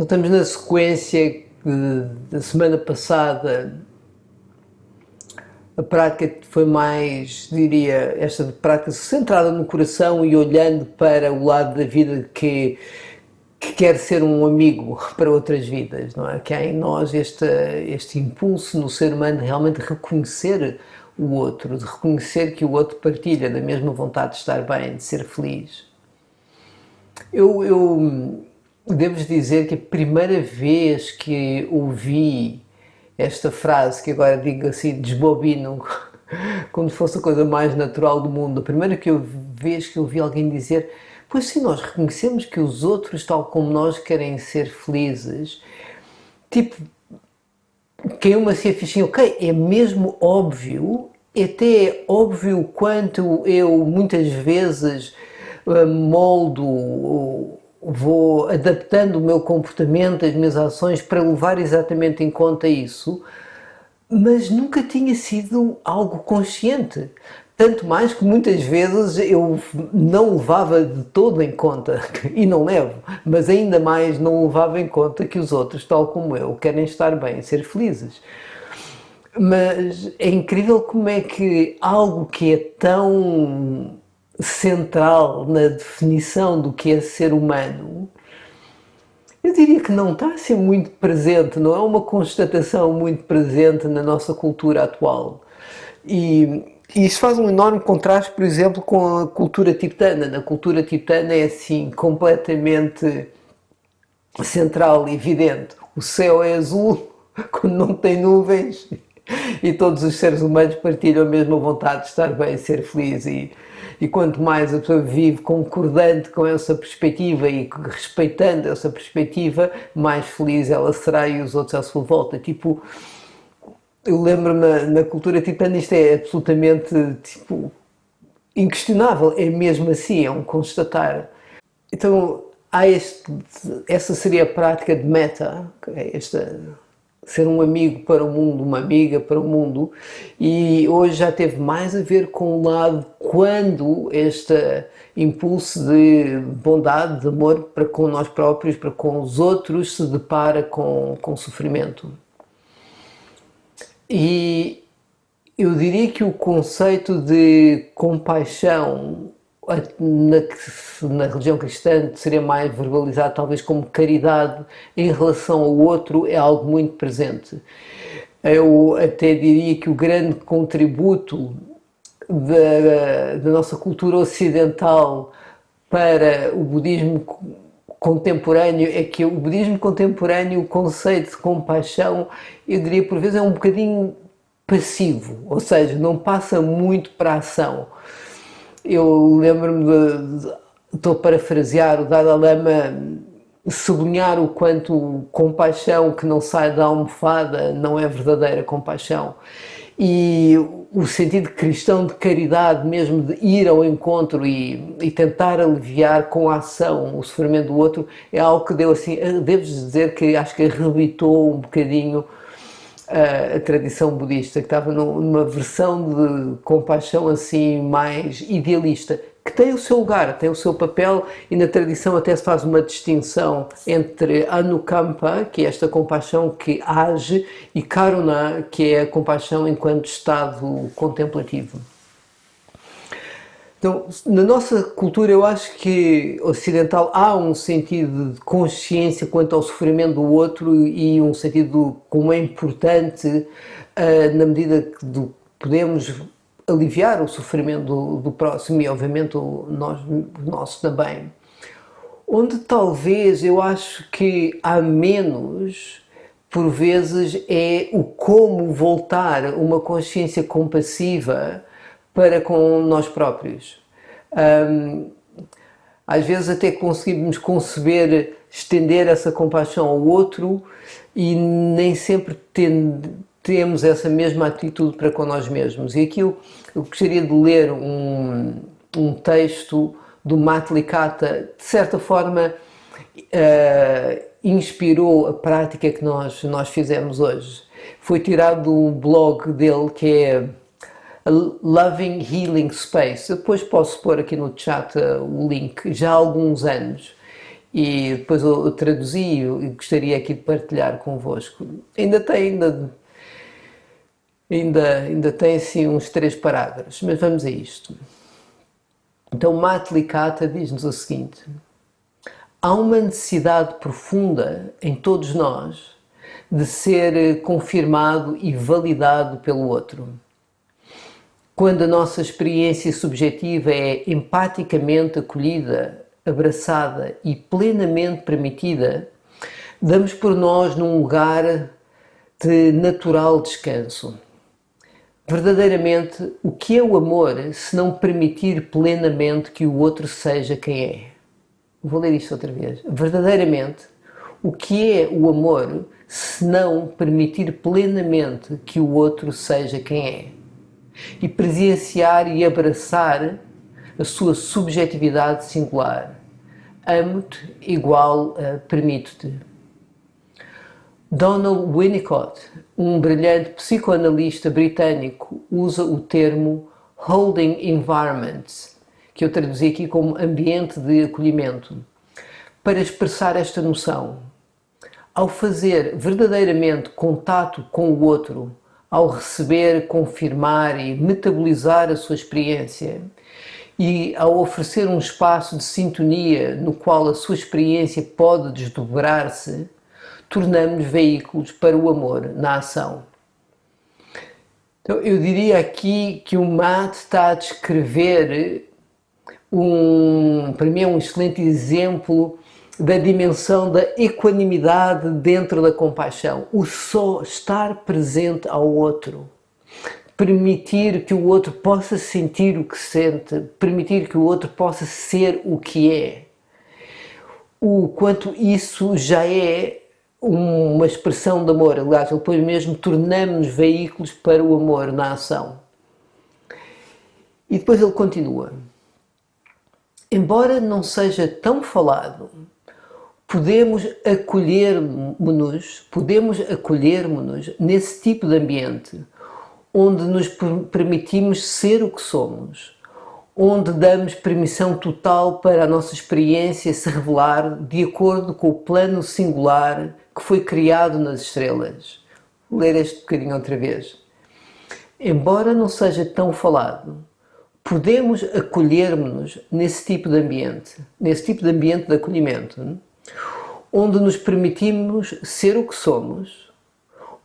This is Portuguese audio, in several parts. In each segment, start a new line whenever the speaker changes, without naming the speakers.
Então, estamos na sequência da semana passada. A prática foi mais, diria, esta prática centrada no coração e olhando para o lado da vida que quer ser um amigo para outras vidas, não é? Que há em nós este impulso no ser humano de realmente reconhecer o outro, de reconhecer que o outro partilha da mesma vontade de estar bem, de ser feliz. Eu devo dizer que a primeira vez que ouvi esta frase, que agora digo assim, desbobino, como se fosse a coisa mais natural do mundo, a primeira vez que eu ouvi alguém dizer: pois sim, nós reconhecemos que os outros, tal como nós, querem ser felizes, tipo, caiu-me assim a fichinha, ok, é mesmo óbvio, até é óbvio quanto eu muitas vezes moldo, vou adaptando o meu comportamento, as minhas ações para levar exatamente em conta isso, mas nunca tinha sido algo consciente. Tanto mais que muitas vezes eu não levava de todo em conta, e não levo, mas ainda mais não levava em conta que os outros, tal como eu, querem estar bem, ser felizes. Mas é incrível como é que algo que é tão central na definição do que é ser humano, eu diria que não está a ser muito presente, não é uma constatação muito presente na nossa cultura atual. E isso faz um enorme contraste, por exemplo, com a cultura tibetana. Na cultura tibetana é assim, completamente central e evidente. O céu é azul quando não tem nuvens e todos os seres humanos partilham a mesma vontade de estar bem, ser feliz, e quanto mais a pessoa vive concordante com essa perspectiva e respeitando essa perspectiva, mais feliz ela será e os outros à sua volta. Tipo, eu lembro-me, na cultura tibetana isto é absolutamente, tipo, inquestionável, é mesmo assim, é um constatar. Então, essa seria a prática de metta, esta, ser um amigo para o mundo, uma amiga para o mundo, e hoje já teve mais a ver com o lado quando este impulso de bondade, de amor para com nós próprios, para com os outros, se depara com sofrimento. E eu diria que o conceito de compaixão na religião cristã seria mais verbalizado talvez como caridade em relação ao outro, é algo muito presente. Eu até diria que o grande contributo da nossa cultura ocidental para o budismo contemporâneo é que o budismo contemporâneo, o conceito de compaixão, eu diria por vezes é um bocadinho passivo, ou seja, não passa muito para a ação. Eu lembro-me estou a parafrasear, o Dalai Lama sublinhar o quanto compaixão que não sai da almofada não é verdadeira compaixão. E o sentido cristão de caridade, mesmo de ir ao encontro e tentar aliviar com a ação o sofrimento do outro, é algo que deu assim, devo dizer que acho que arrebitou um bocadinho a tradição budista, que estava numa versão de compaixão assim mais idealista, que tem o seu lugar, tem o seu papel, e na tradição até se faz uma distinção entre anukampa, que é esta compaixão que age, e karuna, que é a compaixão enquanto estado contemplativo. Então, na nossa cultura, eu acho que ocidental há um sentido de consciência quanto ao sofrimento do outro e um sentido de como é importante, na medida que podemos aliviar o sofrimento do próximo e, obviamente, o nosso também. Onde talvez eu acho que há menos, por vezes, é o como voltar uma consciência compassiva para com nós próprios. Às vezes até conseguimos conceber, estender essa compaixão ao outro e nem sempre temos essa mesma atitude para com nós mesmos. E aqui eu gostaria de ler um texto do Matlikata, de certa forma inspirou a prática que nós fizemos hoje. Foi tirado do blog dele, que é a Loving Healing Space. Eu depois posso pôr aqui no chat o link, já há alguns anos. e depois eu traduzi e gostaria aqui de partilhar convosco. Ainda tem assim uns 3 parágrafos, mas vamos a isto. Então Matt Licata diz-nos o seguinte: há uma necessidade profunda em todos nós de ser confirmado e validado pelo outro. Quando a nossa experiência subjetiva é empaticamente acolhida, abraçada e plenamente permitida, damos por nós num lugar de natural descanso. Verdadeiramente, o que é o amor se não permitir plenamente que o outro seja quem é? Vou ler isto outra vez. Verdadeiramente, o que é o amor se não permitir plenamente que o outro seja quem é? E presenciar e abraçar a sua subjetividade singular. Amo-te igual a permito-te. Donald Winnicott, um brilhante psicoanalista britânico, usa o termo holding environments, que eu traduzi aqui como ambiente de acolhimento, para expressar esta noção. Ao fazer verdadeiramente contato com o outro, ao receber, confirmar e metabolizar a sua experiência, e ao oferecer um espaço de sintonia no qual a sua experiência pode desdobrar-se, tornamos-nos veículos para o amor na ação. Então, eu diria aqui que o Matt está a descrever para mim é um excelente exemplo da dimensão da equanimidade dentro da compaixão. O só estar presente ao outro, permitir que o outro possa sentir o que sente, permitir que o outro possa ser o que é. O quanto isso já é uma expressão de amor. Aliás, depois mesmo tornamos-nos veículos para o amor na ação. E depois ele continua. Embora não seja tão falado, podemos acolhermos-nos nesse tipo de ambiente, onde nos permitimos ser o que somos, onde damos permissão total para a nossa experiência se revelar de acordo com o plano singular que foi criado nas estrelas. Vou ler este bocadinho outra vez. Embora não seja tão falado, podemos acolhermos-nos nesse tipo de ambiente de acolhimento, onde nos permitimos ser o que somos,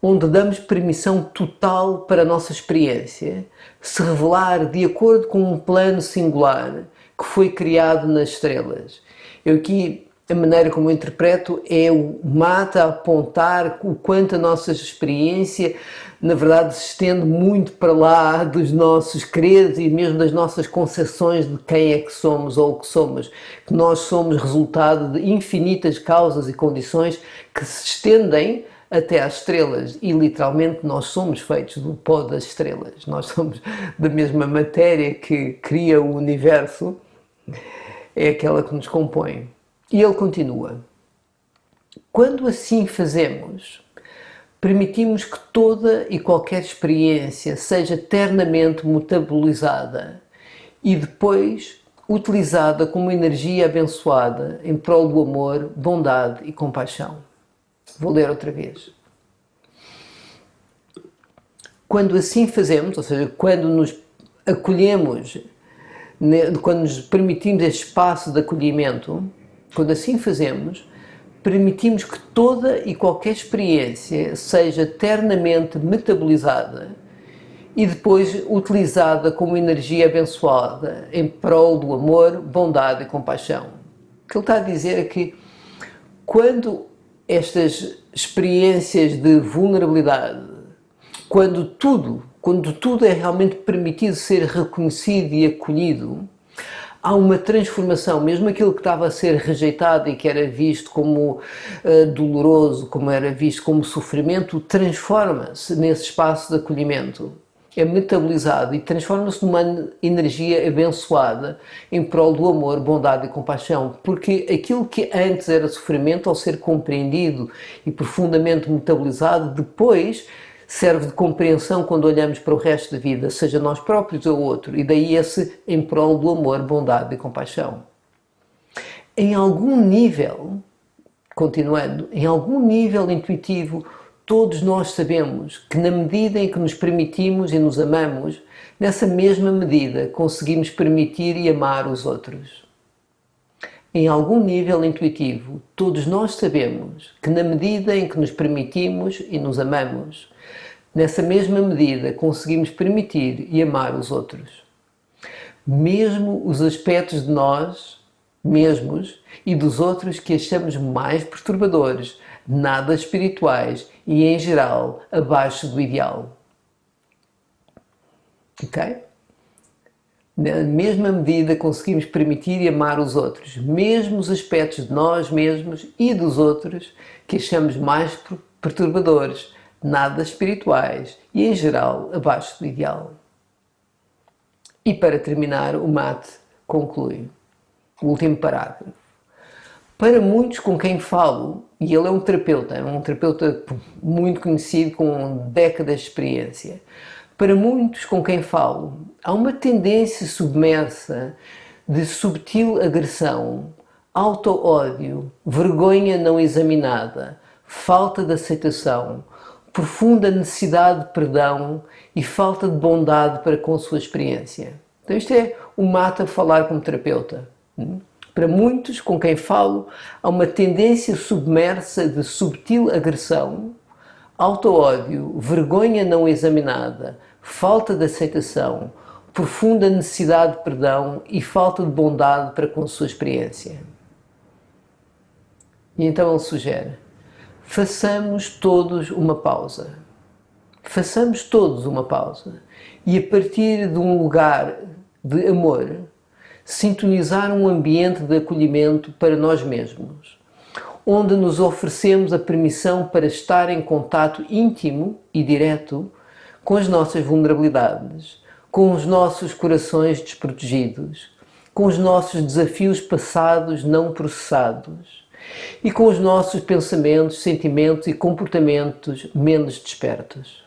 onde damos permissão total para a nossa experiência se revelar de acordo com um plano singular que foi criado nas estrelas. Eu aqui, a maneira como eu interpreto é o Matt a apontar o quanto a nossa experiência, na verdade, se estende muito para lá dos nossos credos e mesmo das nossas concepções de quem é que somos ou o que somos. Que nós somos resultado de infinitas causas e condições que se estendem até às estrelas e literalmente nós somos feitos do pó das estrelas. Nós somos da mesma matéria que cria o universo, é aquela que nos compõe. E ele continua. Quando assim fazemos, permitimos que toda e qualquer experiência seja eternamente metabolizada e depois utilizada como energia abençoada em prol do amor, bondade e compaixão. Vou ler outra vez. Quando assim fazemos, ou seja, quando nos acolhemos, quando nos permitimos este espaço de acolhimento, quando assim fazemos, permitimos que toda e qualquer experiência seja eternamente metabolizada e depois utilizada como energia abençoada em prol do amor, bondade e compaixão. O que ele está a dizer é que quando estas experiências de vulnerabilidade, quando tudo é realmente permitido ser reconhecido e acolhido, há uma transformação, mesmo aquilo que estava a ser rejeitado e que era visto como doloroso, como era visto como sofrimento, transforma-se nesse espaço de acolhimento. É metabolizado e transforma-se numa energia abençoada em prol do amor, bondade e compaixão, porque aquilo que antes era sofrimento, ao ser compreendido e profundamente metabolizado, depois serve de compreensão quando olhamos para o resto da vida, seja nós próprios ou outro, e daí esse em prol do amor, bondade e compaixão. Em algum nível, continuando, em algum nível intuitivo, todos nós sabemos que na medida em que nos permitimos e nos amamos, nessa mesma medida conseguimos permitir e amar os outros. Em algum nível intuitivo, todos nós sabemos que na medida em que nos permitimos e nos amamos, nessa mesma medida conseguimos permitir e amar os outros. Mesmo os aspectos de nós mesmos e dos outros que achamos mais perturbadores, nada espirituais e, em geral, abaixo do ideal. Ok? Na mesma medida conseguimos permitir e amar os outros, mesmo os aspectos de nós mesmos e dos outros que achamos mais perturbadores, nada espirituais e, em geral, abaixo do ideal. E para terminar, o Matt conclui, o último parágrafo. Para muitos com quem falo, e ele é um terapeuta muito conhecido com décadas de experiência, para muitos com quem falo, há uma tendência submersa de subtil agressão, auto-ódio, vergonha não examinada, falta de aceitação, profunda necessidade de perdão e falta de bondade para com a sua experiência. Então isto é o Matt a falar como terapeuta. Para muitos com quem falo, há uma tendência submersa de subtil agressão, auto-ódio, vergonha não examinada, falta de aceitação, profunda necessidade de perdão e falta de bondade para com a sua experiência. E então ele sugere, façamos todos uma pausa. Façamos todos uma pausa e a partir de um lugar de amor, sintonizar um ambiente de acolhimento para nós mesmos, onde nos oferecemos a permissão para estar em contato íntimo e direto com as nossas vulnerabilidades, com os nossos corações desprotegidos, com os nossos desafios passados não processados e com os nossos pensamentos, sentimentos e comportamentos menos despertos.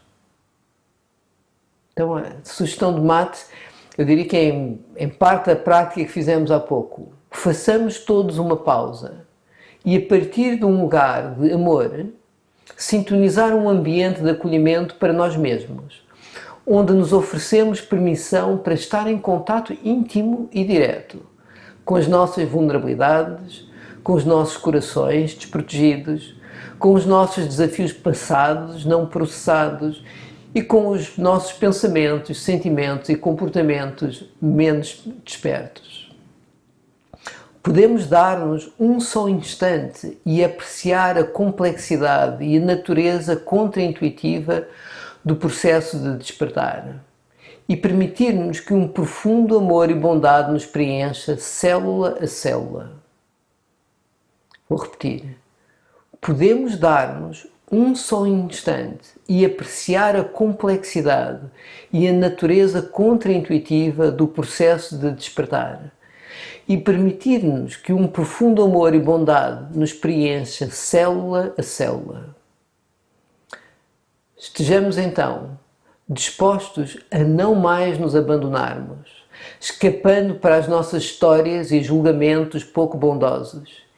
Então, a sugestão de Matt, eu diria que é em parte a prática que fizemos há pouco. Façamos todos uma pausa e, a partir de um lugar de amor, sintonizar um ambiente de acolhimento para nós mesmos, onde nos oferecemos permissão para estar em contato íntimo e direto com as nossas vulnerabilidades, com os nossos corações desprotegidos, com os nossos desafios passados não processados e com os nossos pensamentos, sentimentos e comportamentos menos despertos. Podemos dar-nos um só instante e apreciar a complexidade e a natureza contraintuitiva do processo de despertar e permitir-nos que um profundo amor e bondade nos preencha célula a célula. Vou repetir. Podemos dar-nos um só instante e apreciar a complexidade e a natureza contraintuitiva do processo de despertar e permitir-nos que um profundo amor e bondade nos preencha célula a célula. Estejamos então dispostos a não mais nos abandonarmos, escapando para as nossas histórias e julgamentos pouco bondosos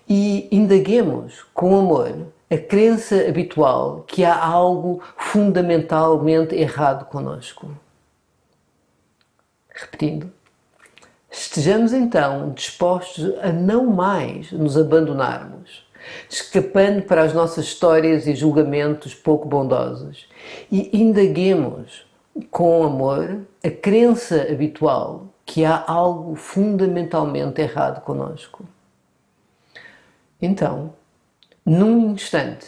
e indaguemos com amor a crença habitual que há algo fundamentalmente errado conosco. Repetindo, estejamos então dispostos a não mais nos abandonarmos, escapando para as nossas histórias e julgamentos pouco bondosos e indaguemos com amor a crença habitual que há algo fundamentalmente errado conosco. Então, num instante,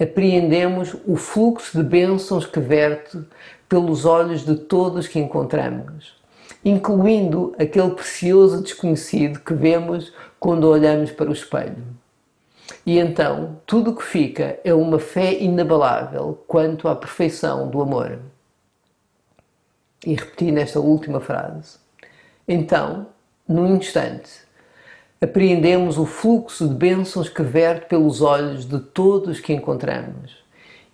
apreendemos o fluxo de bênçãos que verte pelos olhos de todos que encontramos, incluindo aquele precioso desconhecido que vemos quando olhamos para o espelho. E então, tudo o que fica é uma fé inabalável quanto à perfeição do amor. E repetir nesta última frase. Então, num instante, apreendemos o fluxo de bênçãos que verte pelos olhos de todos que encontramos,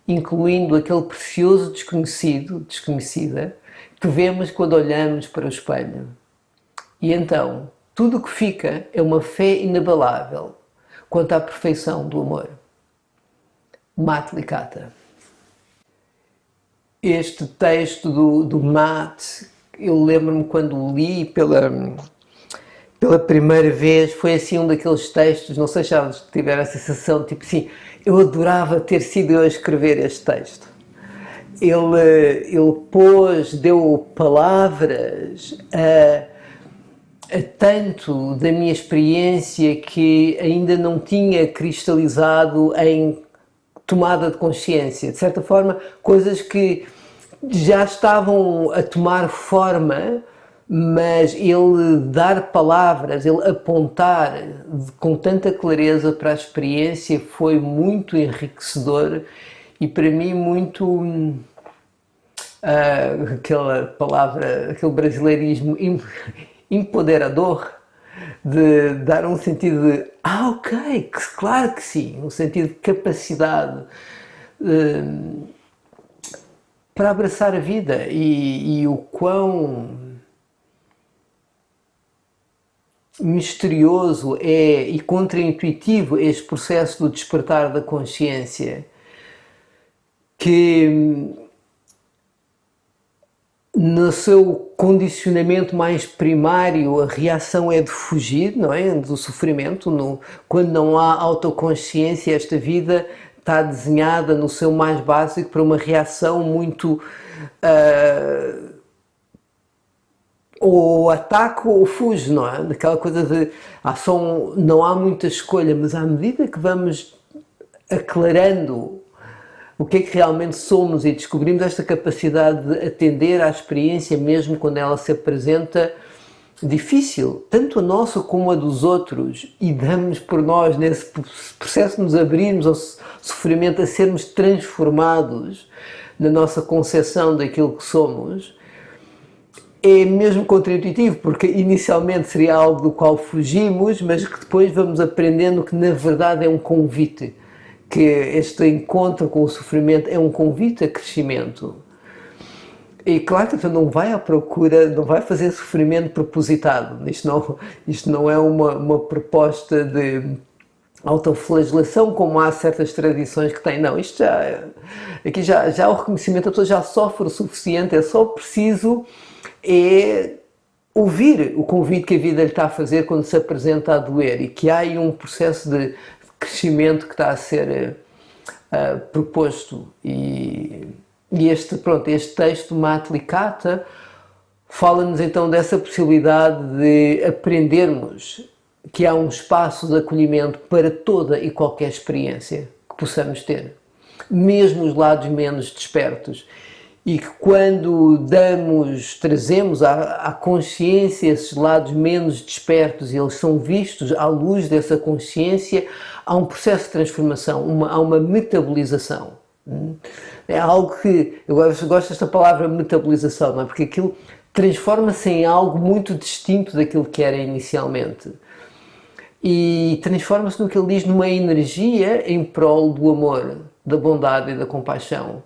incluindo aquele precioso desconhecida, que vemos quando olhamos para o espelho. E então, tudo o que fica é uma fé inabalável quanto à perfeição do amor. Matlikata. Este texto do Mat, eu lembro-me quando o li pela primeira vez, foi assim um daqueles textos, não sei se já tiveram a sensação, tipo assim, eu adorava ter sido eu a escrever este texto. Ele deu palavras a tanto da minha experiência que ainda não tinha cristalizado em tomada de consciência. De certa forma, coisas que já estavam a tomar forma, mas ele dar palavras, ele apontar com tanta clareza para a experiência foi muito enriquecedor e para mim muito aquela palavra, aquele brasileirismo empoderador, de dar um sentido de ok, claro que sim, um sentido de capacidade para abraçar a vida e o quão misterioso é e contraintuitivo este processo do despertar da consciência, que no seu condicionamento mais primário a reação é de fugir, não é? Do sofrimento. Quando não há autoconsciência, esta vida está desenhada no seu mais básico para uma reação muito ou ataco ou fujo, não é? Daquela coisa de não há muita escolha, mas à medida que vamos aclarando o que é que realmente somos e descobrimos esta capacidade de atender à experiência mesmo quando ela se apresenta difícil, tanto a nossa como a dos outros, e damos por nós nesse processo de nos abrirmos ao sofrimento, a sermos transformados na nossa concepção daquilo que somos, é mesmo contraintuitivo, porque inicialmente seria algo do qual fugimos, mas que depois vamos aprendendo que na verdade é um convite, que este encontro com o sofrimento é um convite a crescimento. E claro que tu não vai à procura, não vai fazer sofrimento propositado. Isto não é uma proposta de autoflagelação, como há certas tradições que têm. Não, aqui já o reconhecimento, a pessoa já sofre o suficiente, é só preciso ouvir o convite que a vida lhe está a fazer quando se apresenta a doer, e que há aí um processo de crescimento que está a ser proposto. E este texto, Matlikata, fala-nos então dessa possibilidade de aprendermos que há um espaço de acolhimento para toda e qualquer experiência que possamos ter, mesmo os lados menos despertos, e que quando trazemos à consciência esses lados menos despertos e eles são vistos à luz dessa consciência, há um processo de transformação, há uma metabolização. É algo que, eu gosto desta palavra metabolização, não é? Porque aquilo transforma-se em algo muito distinto daquilo que era inicialmente. E transforma-se no que ele diz numa energia em prol do amor, da bondade e da compaixão.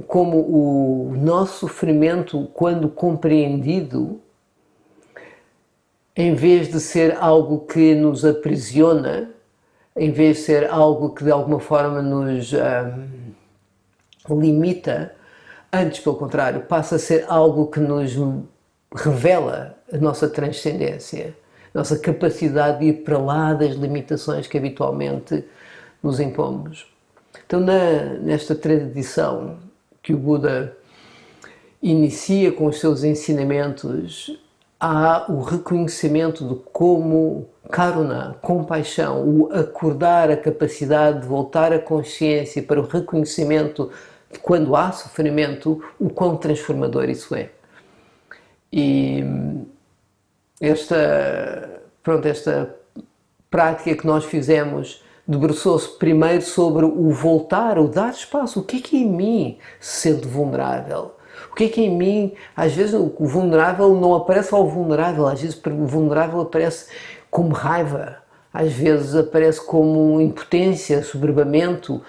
Como o nosso sofrimento, quando compreendido, em vez de ser algo que nos aprisiona, em vez de ser algo que de alguma forma nos limita, antes pelo contrário, passa a ser algo que nos revela a nossa transcendência, a nossa capacidade de ir para lá das limitações que habitualmente nos impomos. Então, nesta tradição que o Buda inicia com os seus ensinamentos, há o reconhecimento de como karuna, compaixão, o acordar a capacidade de voltar à consciência para o reconhecimento de quando há sofrimento, o quão transformador isso é. E esta prática que nós fizemos debruçou-se primeiro sobre o voltar, o dar espaço. O que é em mim se sente vulnerável? O que é em mim? Às vezes o vulnerável não aparece ao vulnerável, às vezes o vulnerável aparece como raiva, às vezes aparece como impotência, assoberbamento,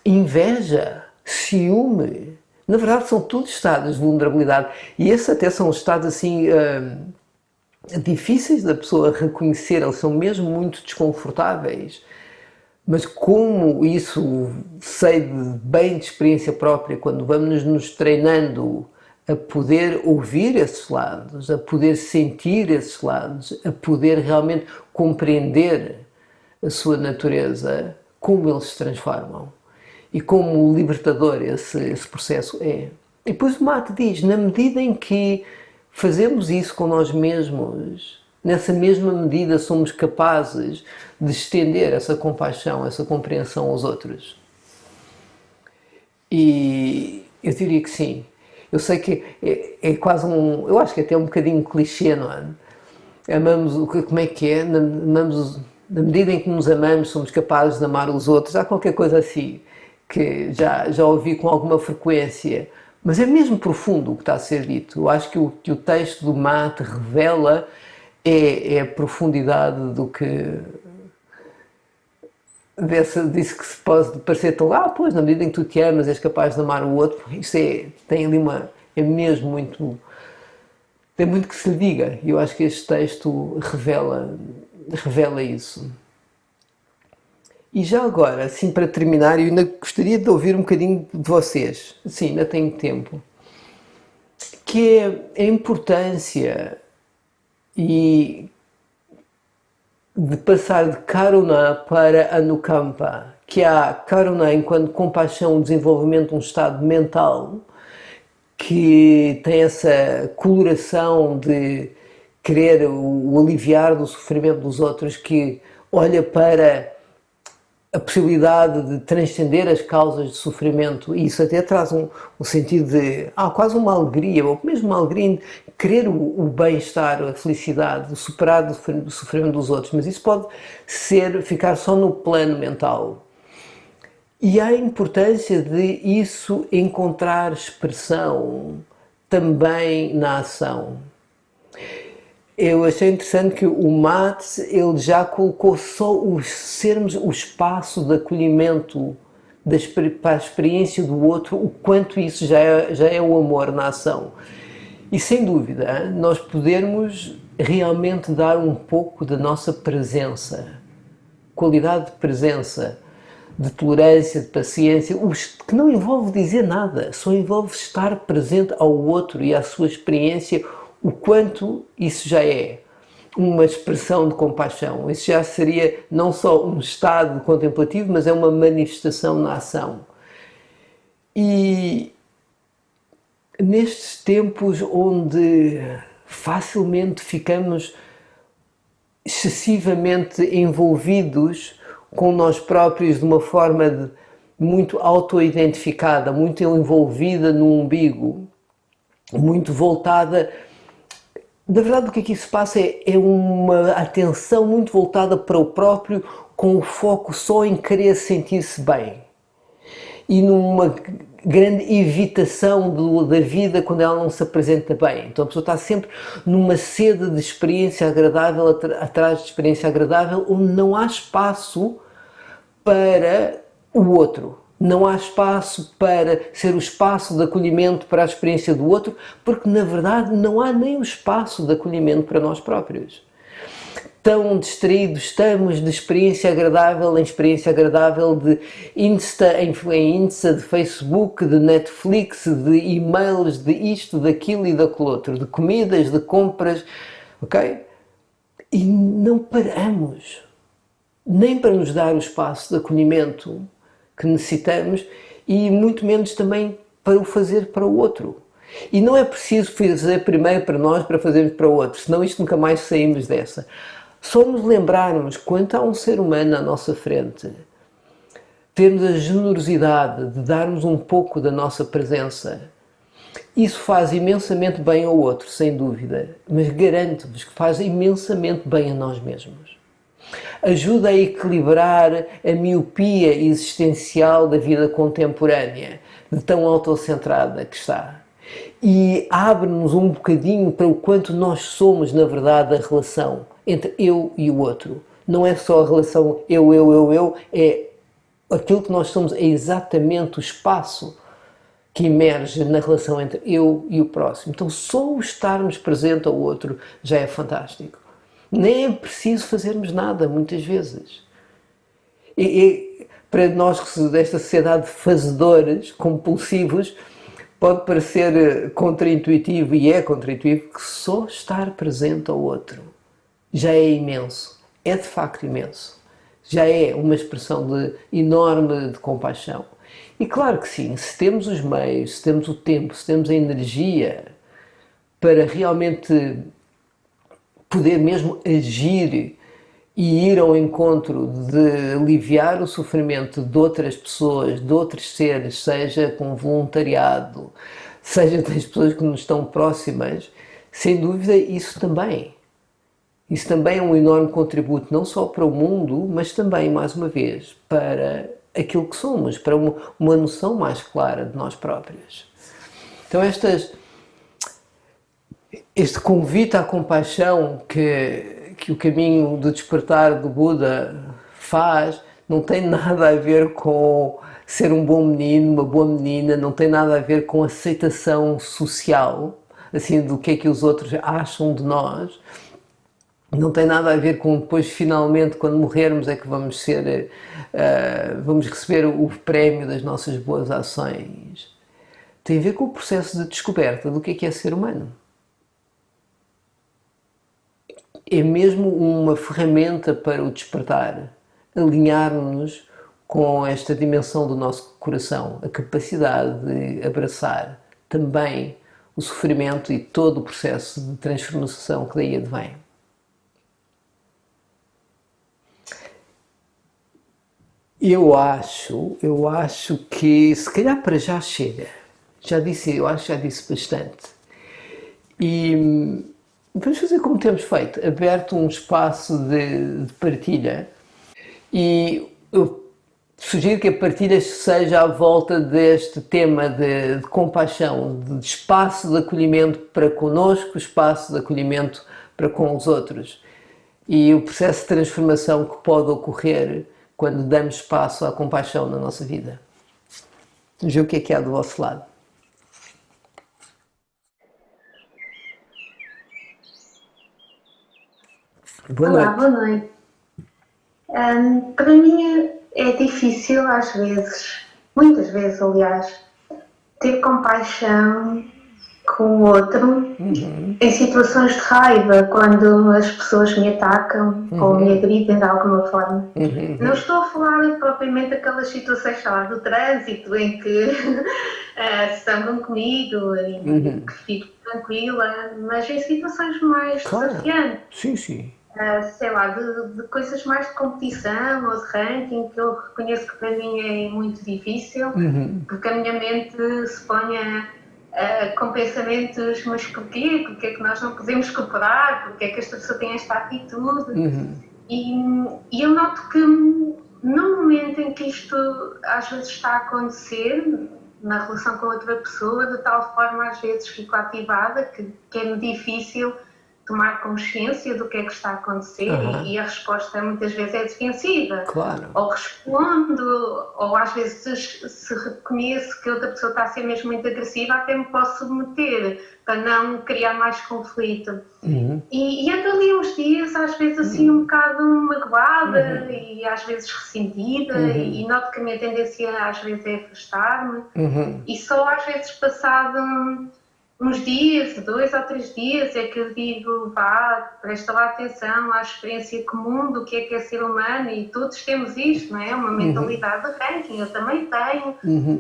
inveja, ciúme. Na verdade são todos estados de vulnerabilidade, e esses até são estados assim difíceis da pessoa reconhecer, eles são mesmo muito desconfortáveis, mas como isso sei bem de experiência própria, quando vamos nos treinando a poder ouvir esses lados, a poder sentir esses lados, a poder realmente compreender a sua natureza, como eles se transformam e como libertador esse processo é. E depois o Mate diz, na medida em que fazemos isso com nós mesmos, nessa mesma medida somos capazes de estender essa compaixão, essa compreensão aos outros. E eu diria que sim. Eu sei que é quase eu acho que até um bocadinho clichê, não é? Amamos, como é que é? Amamos, na medida em que nos amamos, somos capazes de amar os outros. Há qualquer coisa assim que já ouvi com alguma frequência. Mas é mesmo profundo o que está a ser dito. Eu acho que o texto do Mate revela é a profundidade do que disso que se pode parecer tão, pois, na medida em que tu te amas és capaz de amar o outro. Isso tem ali é mesmo muito, tem muito que se lhe diga. E eu acho que este texto revela isso. E já agora, assim para terminar, eu ainda gostaria de ouvir um bocadinho de vocês, sim, ainda tenho tempo, que é a importância de passar de Karuna para Anukampa, que há Karuna enquanto compaixão, desenvolvimento de um estado mental que tem essa coloração de querer o aliviar do sofrimento dos outros, que olha para a possibilidade de transcender as causas de sofrimento, e isso até traz um sentido de quase uma alegria, ou mesmo uma alegria de querer o bem-estar, a felicidade, de superar o sofrimento dos outros, mas isso pode ficar só no plano mental. E há a importância de isso encontrar expressão também na ação. Eu achei interessante que o Mate, ele já colocou só sermos o espaço de acolhimento para a experiência do outro, o quanto isso já é o amor na ação. E sem dúvida, nós podermos realmente dar um pouco da nossa presença, qualidade de presença, de tolerância, de paciência, que não envolve dizer nada, só envolve estar presente ao outro e à sua experiência, o quanto isso já é uma expressão de compaixão. Isso já seria não só um estado contemplativo, mas é uma manifestação na ação. E nestes tempos onde facilmente ficamos excessivamente envolvidos com nós próprios de uma forma muito auto-identificada, muito envolvida no umbigo, muito voltada. Na verdade, o que aqui se passa é uma atenção muito voltada para o próprio, com o foco só em querer sentir-se bem. E numa grande evitação da vida quando ela não se apresenta bem. Então a pessoa está sempre numa sede de experiência agradável, atrás de experiência agradável, onde não há espaço para o outro. Não há espaço para ser o espaço de acolhimento para a experiência do outro, porque na verdade não há nem o espaço de acolhimento para nós próprios. Tão distraídos estamos de experiência agradável em experiência agradável, de Insta em Insta, de Facebook, de Netflix, de e-mails, de isto, daquilo e daquilo outro, de comidas, de compras, ok? E não paramos, nem para nos dar o espaço de acolhimento que necessitamos e muito menos também para o fazer para o outro. E não é preciso fazer primeiro para nós para fazermos para o outro, senão isto nunca mais saímos dessa. Só nos lembrarmos quanto há um ser humano à nossa frente, termos a generosidade de darmos um pouco da nossa presença, isso faz imensamente bem ao outro, sem dúvida, mas garanto-vos que faz imensamente bem a nós mesmos. Ajuda a equilibrar a miopia existencial da vida contemporânea, de tão autocentrada que está. E abre-nos um bocadinho para o quanto nós somos, na verdade, a relação entre eu e o outro. Não é só a relação eu, é aquilo que nós somos, é exatamente o espaço que emerge na relação entre eu e o próximo. Então, só o estarmos presente ao outro já é fantástico. Nem é preciso fazermos nada, muitas vezes. E para nós desta sociedade de fazedores, compulsivos, pode parecer contraintuitivo, e é contraintuitivo, que só estar presente ao outro já é imenso. É de facto imenso. Já é uma expressão enorme de compaixão. E claro que sim, se temos os meios, se temos o tempo, se temos a energia para realmente poder mesmo agir e ir ao encontro de aliviar o sofrimento de outras pessoas, de outros seres, seja com voluntariado, seja das pessoas que nos estão próximas, sem dúvida isso também. Isso também é um enorme contributo, não só para o mundo, mas também, mais uma vez, para aquilo que somos, para uma noção mais clara de nós próprios. Então este convite à compaixão que o caminho do despertar do Buda faz, não tem nada a ver com ser um bom menino, uma boa menina, não tem nada a ver com aceitação social, assim, do que é que os outros acham de nós. Não tem nada a ver com depois, finalmente, quando morrermos, é que vamos vamos receber o prémio das nossas boas ações. Tem a ver com o processo de descoberta do que é ser humano. É mesmo uma ferramenta para o despertar, alinhar-nos com esta dimensão do nosso coração, a capacidade de abraçar também o sofrimento e todo o processo de transformação que daí advém. Eu acho que se calhar para já chega. Eu acho que já disse bastante. E vamos fazer como temos feito, aberto um espaço de partilha. E eu sugiro que a partilha seja à volta deste tema de compaixão, de espaço de acolhimento para connosco, espaço de acolhimento para com os outros. E o processo de transformação que pode ocorrer quando damos espaço à compaixão na nossa vida. Vamos ver o que é há do vosso lado. Boa
Olá,
noite.
boa noite. Para mim é difícil às vezes, muitas vezes aliás, ter compaixão com o outro em situações de raiva, quando as pessoas me atacam ou me agridem de alguma forma. Não estou a falar propriamente daquelas situações, sei lá, do trânsito em que se zangam comigo e que fico tranquila, mas em situações mais
Claro.
desafiantes.
Sim, sim.
Sei lá, de coisas mais de competição ou de ranking, que eu reconheço que para mim é muito difícil, porque a minha mente se põe com pensamentos, mas porquê? Porque é que nós não podemos cooperar? Porque é que esta pessoa tem esta atitude? E eu noto que no momento em que isto às vezes está a acontecer, na relação com outra pessoa, de tal forma às vezes fico ativada que é difícil tomar consciência do que é que está a acontecer e a resposta muitas vezes é defensiva.
Claro.
Ou respondo, ou às vezes se reconheço que outra pessoa está a ser mesmo muito agressiva, até me posso submeter para não criar mais conflito. E ando ali uns dias, às vezes assim um bocado magoada e às vezes ressentida e noto que a minha tendência às vezes é afastar-me e só às vezes passado uns dias, 2 ou 3 dias, é que eu digo, vá, presta lá atenção à experiência comum do que é ser humano e todos temos isto, não é? Uma mentalidade de ranking, eu também tenho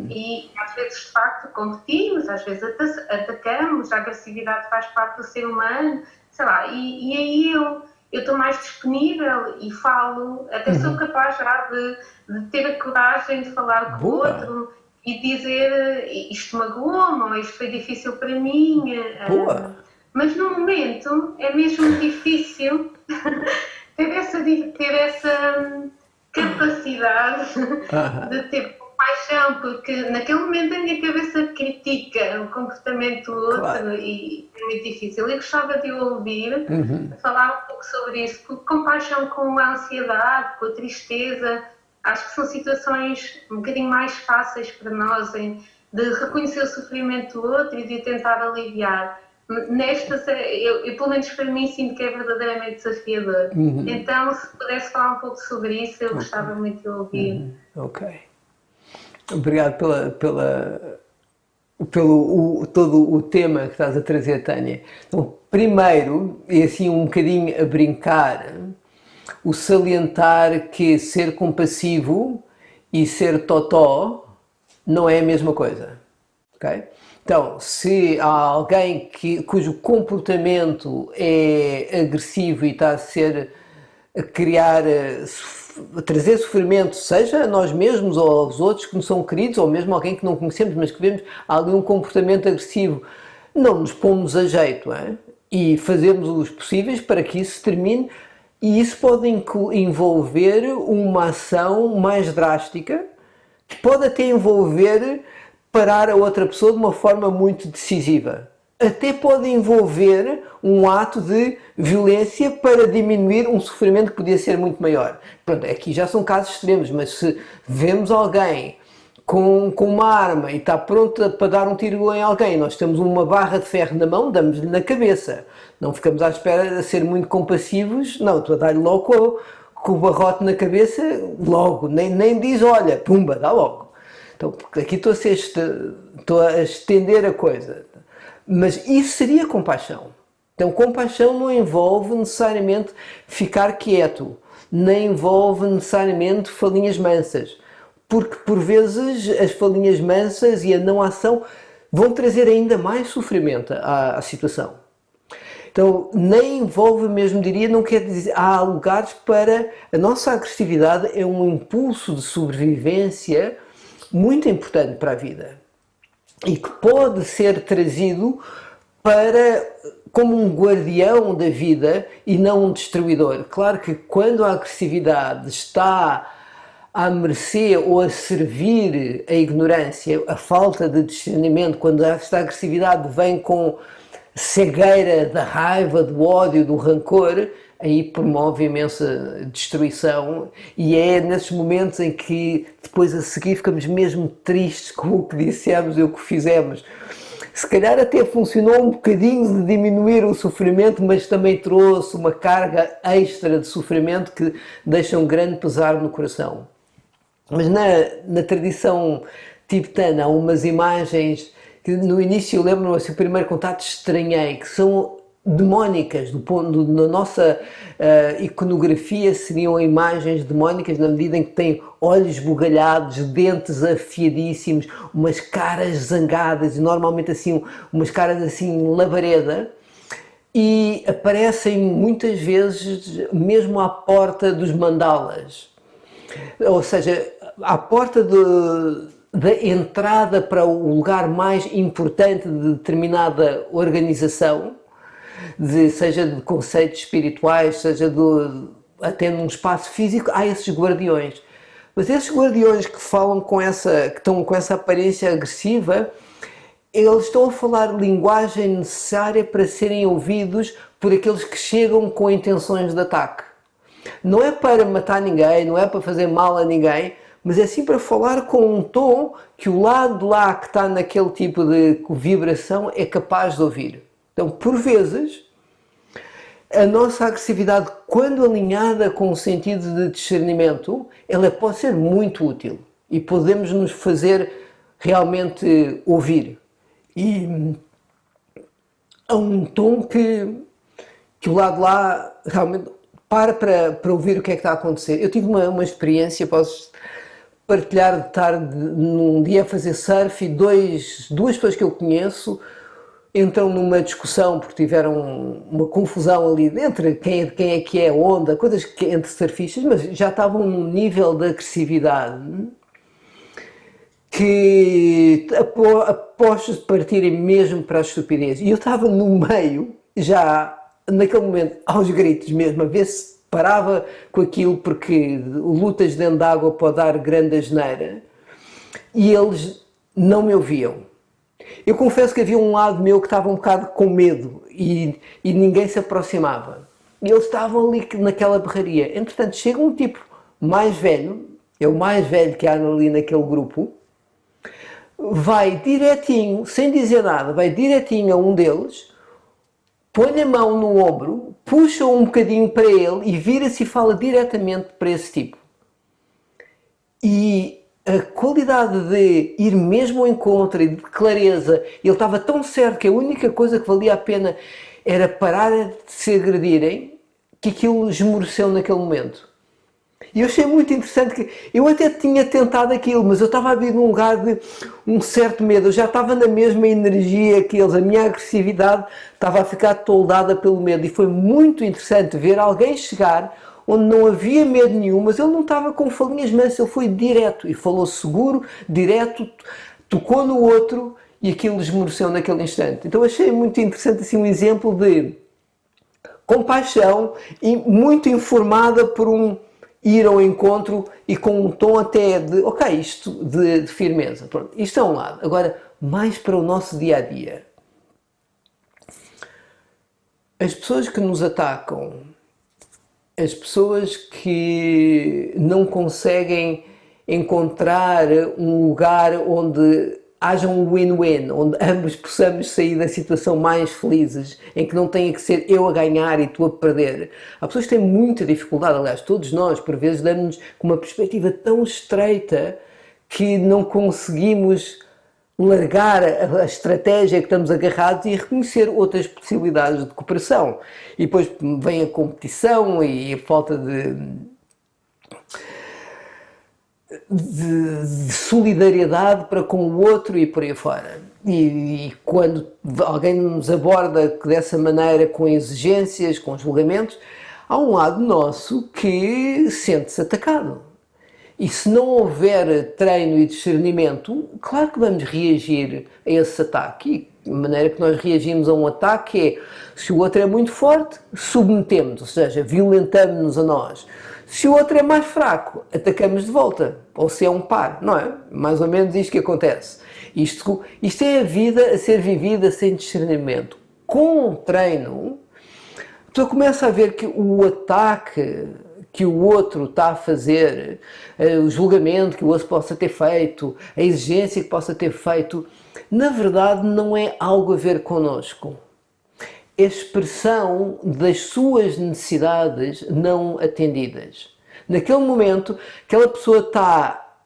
e às vezes de facto competimos, às vezes atacamos, a agressividade faz parte do ser humano, sei lá, e aí eu estou mais disponível e falo, até sou capaz já de ter a coragem de falar com o outro e dizer isto magoou-me, ou isto foi difícil para mim. Mas no momento é mesmo difícil ter essa capacidade de ter compaixão, porque naquele momento a minha cabeça critica o comportamento do outro, claro. E é muito difícil. Eu gostava de ouvir falar um pouco sobre isso, porque compaixão com a ansiedade, com a tristeza, acho que são situações um bocadinho mais fáceis para nós em de reconhecer o sofrimento do outro e de tentar aliviar. Nestas, eu, pelo menos para mim, sinto que é verdadeiramente desafiador. Então, se pudesse falar um pouco sobre isso, eu gostava muito de ouvir.
Ok. Obrigado pelo todo o tema que estás a trazer, Tânia. Então, primeiro, e assim um bocadinho a brincar, o salientar que ser compassivo e ser totó não é a mesma coisa, ok? Então, se há alguém cujo comportamento é agressivo e está a criar, a trazer sofrimento, seja a nós mesmos ou aos outros que nos são queridos, ou mesmo alguém que não conhecemos, mas que vemos ali um comportamento agressivo, não nos pomos a jeito, e fazemos os possíveis para que isso termine, e isso pode envolver uma ação mais drástica, que pode até envolver parar a outra pessoa de uma forma muito decisiva. Até pode envolver um ato de violência para diminuir um sofrimento que podia ser muito maior. Pronto, aqui já são casos extremos, mas se vemos alguém com uma arma e está pronto para dar um tiro em alguém, nós temos uma barra de ferro na mão, damos-lhe na cabeça. Não ficamos à espera de ser muito compassivos, não, estou a dar-lhe logo com o barrote na cabeça, logo, nem diz olha, pumba, dá logo. Então, aqui estou a estender a coisa. Mas isso seria compaixão. Então, compaixão não envolve necessariamente ficar quieto, nem envolve necessariamente falinhas mansas, porque por vezes as falinhas mansas e a não ação vão trazer ainda mais sofrimento à situação. Então, nem envolve mesmo, diria, não quer dizer, há lugares para a nossa agressividade é um impulso de sobrevivência muito importante para a vida e que pode ser trazido como um guardião da vida e não um destruidor. Claro que quando a agressividade está à mercê ou a servir a ignorância, a falta de discernimento, quando esta agressividade vem com cegueira da raiva, do ódio, do rancor, aí promove imensa destruição e é nesses momentos em que depois a seguir ficamos mesmo tristes com o que dissemos e o que fizemos. Se calhar até funcionou um bocadinho de diminuir o sofrimento, mas também trouxe uma carga extra de sofrimento que deixa um grande pesar no coração. Mas na tradição tibetana há umas imagens que no início eu lembro-me, assim, o primeiro contato estranhei, que são demónicas, na nossa iconografia seriam imagens demónicas na medida em que têm olhos bugalhados, dentes afiadíssimos, umas caras zangadas, normalmente assim, umas caras assim labareda, e aparecem muitas vezes mesmo à porta dos mandalas, ou seja, à porta da entrada para o lugar mais importante de determinada organização, seja de conceitos espirituais, seja até num espaço físico, há esses guardiões. Mas esses guardiões que falam que estão com essa aparência agressiva, eles estão a falar linguagem necessária para serem ouvidos por aqueles que chegam com intenções de ataque. Não é para matar ninguém, não é para fazer mal a ninguém, mas é sim para falar com um tom que o lado de lá que está naquele tipo de vibração é capaz de ouvir. Então, por vezes, a nossa agressividade, quando alinhada com o sentido de discernimento, ela pode ser muito útil e podemos nos fazer realmente ouvir. E há um tom que o lado de lá realmente para ouvir o que é que está a acontecer. Eu tive uma experiência, posso partilhar, de estar num dia a fazer surf e duas pessoas que eu conheço entram numa discussão porque tiveram uma confusão ali entre quem é que é a onda, coisas entre surfistas, mas já estavam num nível de agressividade que apostos de partirem mesmo para a estupidez. E eu estava no meio, já naquele momento, aos gritos mesmo, a ver se parava com aquilo, porque lutas dentro de água pode dar grande asneira, e eles não me ouviam. Eu confesso que havia um lado meu que estava um bocado com medo e ninguém se aproximava. E eles estavam ali naquela berraria. Entretanto, chega um tipo mais velho, é o mais velho que há ali naquele grupo, vai direitinho, sem dizer nada, vai direitinho a um deles, põe a mão no ombro, puxa um bocadinho para ele e vira-se e fala diretamente para esse tipo. E a qualidade de ir mesmo ao encontro e de clareza, ele estava tão certo que a única coisa que valia a pena era parar de se agredirem, que aquilo esmoreceu naquele momento. E eu achei muito interessante que eu até tinha tentado aquilo, mas eu estava a vir num lugar de um certo medo, eu já estava na mesma energia que eles, a minha agressividade estava a ficar toldada pelo medo, e foi muito interessante ver alguém chegar onde não havia medo nenhum, mas ele não estava com falinhas mansas, ele foi direto e falou seguro, direto, tocou no outro e aquilo esmoreceu naquele instante. Então achei muito interessante assim um exemplo de compaixão e muito informada por um ir ao encontro e com um tom até de, ok, isto de firmeza. Pronto, isto é um lado. Agora, mais para o nosso dia-a-dia. As pessoas que nos atacam, as pessoas que não conseguem encontrar um lugar onde haja um win-win, onde ambos possamos sair da situação mais felizes, em que não tenha que ser eu a ganhar e tu a perder. Há pessoas que têm muita dificuldade, aliás, todos nós, por vezes, damos-nos com uma perspectiva tão estreita que não conseguimos largar a estratégia que estamos agarrados e reconhecer outras possibilidades de cooperação. E depois vem a competição e a falta de solidariedade para com o outro e por aí fora. E quando alguém nos aborda dessa maneira, com exigências, com julgamentos, há um lado nosso que sente-se atacado. E se não houver treino e discernimento, claro que vamos reagir a esse ataque. E a maneira que nós reagimos a um ataque é, se o outro é muito forte, submetemos, ou seja, violentamos-nos a nós. Se o outro é mais fraco, atacamos de volta. Ou se é um par, não é? Mais ou menos isto que acontece. Isto é a vida a ser vivida sem discernimento. Com o treino, a pessoa começa a ver que o ataque que o outro está a fazer, o julgamento que o outro possa ter feito, a exigência que possa ter feito, na verdade não é algo a ver connosco. É expressão das suas necessidades não atendidas. Naquele momento, aquela pessoa está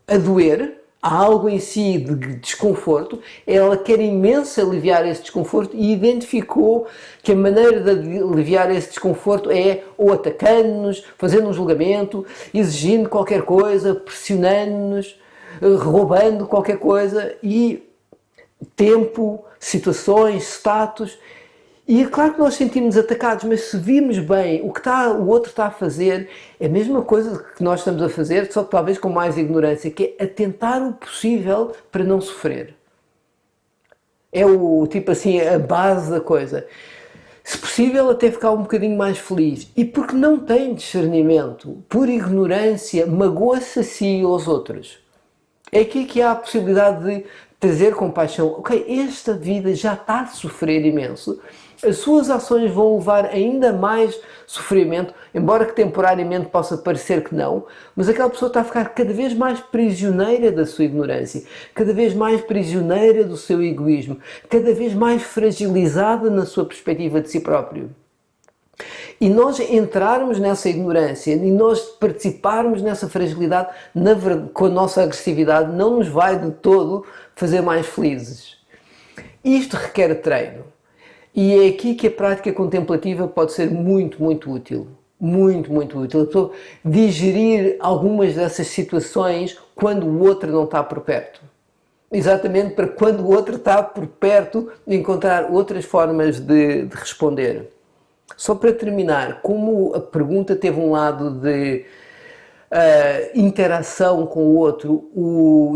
a doer, há algo em si de desconforto, ela quer imenso aliviar esse desconforto e identificou que a maneira de aliviar esse desconforto é ou atacando-nos, fazendo um julgamento, exigindo qualquer coisa, pressionando-nos, roubando qualquer coisa, e tempo, situações, status. E é claro que nós sentimos atacados, mas se virmos bem o que o outro está a fazer, é a mesma coisa que nós estamos a fazer, só que talvez com mais ignorância, que é atentar o possível para não sofrer. É o tipo assim, a base da coisa. Se possível, até ficar um bocadinho mais feliz. E porque não tem discernimento, por ignorância, magoa-se a si e aos outros. É aqui que há a possibilidade de trazer compaixão. Ok, esta vida já está a sofrer imenso. As suas ações vão levar ainda mais sofrimento, embora que temporariamente possa parecer que não, mas aquela pessoa está a ficar cada vez mais prisioneira da sua ignorância, cada vez mais prisioneira do seu egoísmo, cada vez mais fragilizada na sua perspectiva de si próprio. E nós entrarmos nessa ignorância e nós participarmos nessa fragilidade com a nossa agressividade não nos vai de todo fazer mais felizes. Isto requer treino. E é aqui que a prática contemplativa pode ser muito, muito útil. Muito, muito útil. A pessoa digerir algumas dessas situações quando o outro não está por perto. Exatamente para quando o outro está por perto encontrar outras formas de responder. Só para terminar, como a pergunta teve um lado de interação com o outro,